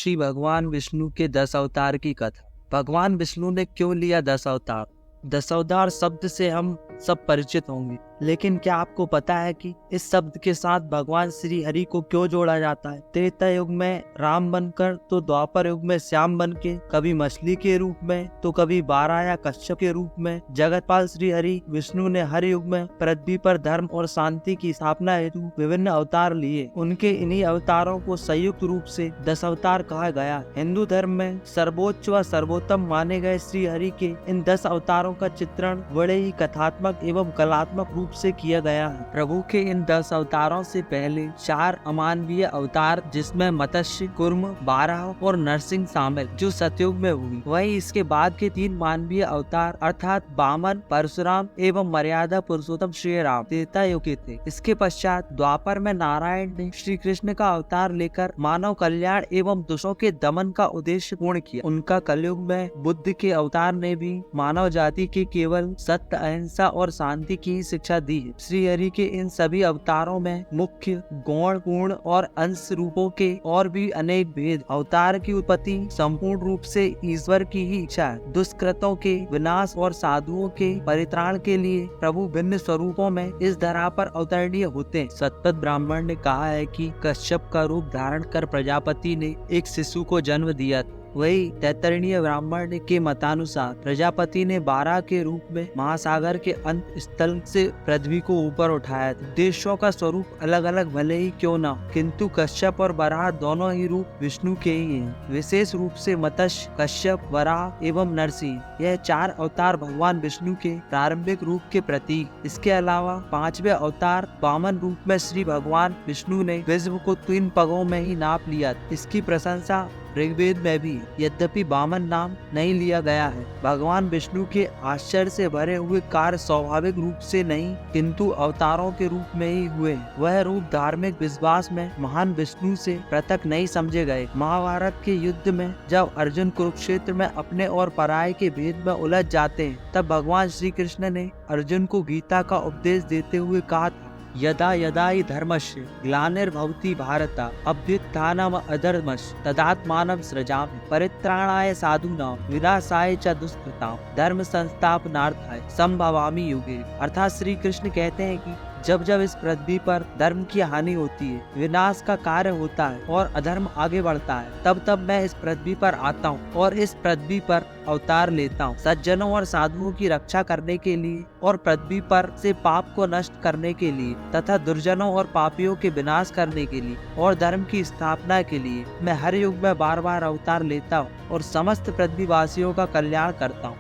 श्री भगवान विष्णु के 10 अवतार की कथा। भगवान विष्णु ने क्यों लिया 10 अवतार? 10 अवतार शब्द से हम सब परिचित होंगे, लेकिन क्या आपको पता है कि इस शब्द के साथ भगवान श्री हरि को क्यों जोड़ा जाता है? त्रेता युग में राम बनकर तो द्वापर युग में श्याम बन के, कभी मछली के रूप में तो कभी बारह या कश्यप के रूप में जगतपाल श्री हरि विष्णु ने हर युग में पृथ्वी पर धर्म और शांति की स्थापना हेतु विभिन्न अवतार लिए। उनके इन्हीं अवतारों को संयुक्त रूप से 10 अवतार कहा गया। हिंदू धर्म में सर्वोच्च व सर्वोत्तम माने गए श्री हरि के इन 10 अवतारों का चित्रण बड़े ही कथात्मक एवं कलात्मक रूप से किया गया है। प्रभु के इन 10 अवतारों से पहले 4 अमानवीय अवतार, जिसमें मत्स्य, कूर्म, बारह और नरसिंह शामिल, जो सतयुग में हुई। वहीं इसके बाद के 3 मानवीय अवतार अर्थात वामन, परशुराम एवं मर्यादा पुरुषोत्तम श्री राम त्रेता युग के थे। इसके पश्चात द्वापर में नारायण ने श्री कृष्ण का अवतार लेकर मानव कल्याण एवं दुष्टों के दमन का उद्देश्य पूर्ण किया। उनका कलयुग में बुद्ध के अवतार ने भी मानव जाति के केवल सत्य, अहिंसा और शांति की ही शिक्षा दी है। श्री हरि के इन सभी अवतारों में मुख्य, गौण, पूर्ण और अंश रूपों के और भी अनेक भेद। अवतार की उत्पत्ति संपूर्ण रूप से ईश्वर की ही इच्छा है। दुष्कृतों के विनाश और साधुओं के परित्राण के लिए प्रभु भिन्न स्वरूपों में इस धरा पर अवतरणीय होते हैं। सतपथ ब्राह्मण ने कहा है कि कश्यप का रूप धारण कर प्रजापति ने एक शिशु को जन्म दिया। वही तैत्तरीय ब्राह्मण के मतानुसार प्रजापति ने बारह के रूप में महासागर के अंत स्थल से पृथ्वी को ऊपर उठाया था। देशों का स्वरूप अलग अलग भले ही क्यों न, किंतु कश्यप और वराह दोनों ही रूप विष्णु के ही हैं। विशेष रूप से मत्स्य, कश्यप, वराह एवं नरसिंह, यह 4 अवतार भगवान विष्णु के प्रारंभिक रूप के प्रतीक। इसके अलावा 5वें अवतार वामन रूप में श्री भगवान विष्णु ने विश्व को 3 पगों में ही नाप लिया। इसकी प्रशंसा ऋग्वेद में भी, यद्यपि वामन नाम नहीं लिया गया है। भगवान विष्णु के आश्चर्य से भरे हुए कार्य स्वाभाविक रूप से नहीं, किंतु अवतारों के रूप में ही हुए। वह रूप धार्मिक विश्वास में महान विष्णु से पृथक नहीं समझे गए। महाभारत के युद्ध में जब अर्जुन कुरुक्षेत्र में अपने और पराये के भेद में उलझ जाते हैं, तब भगवान श्री कृष्ण ने अर्जुन को गीता का उपदेश देते हुए कहा था, यदा यदा हि धर्मस्य ग्लानिर्भवति भारत अभ्युत्थानम् अधर्मस्य तदात्मानं सृजामि परित्राणाय साधूनां विनाशाय च दुष्कृतां धर्म संस्थापनार्थाय संभवामि युगे। अर्थात श्री कृष्ण कहते हैं कि जब जब इस पृथ्वी पर धर्म की हानि होती है, विनाश का कार्य होता है और अधर्म आगे बढ़ता है, तब तब मैं इस पृथ्वी पर आता हूँ और इस पृथ्वी पर अवतार लेता हूँ, सज्जनों और साधुओं की रक्षा करने के लिए और पृथ्वी पर से पाप को नष्ट करने के लिए तथा दुर्जनों और पापियों के विनाश करने के लिए और धर्म की स्थापना के लिए मैं हर युग में बार बार अवतार लेता हूँ और समस्त पृथ्वीवासियों का कल्याण करता हूँ।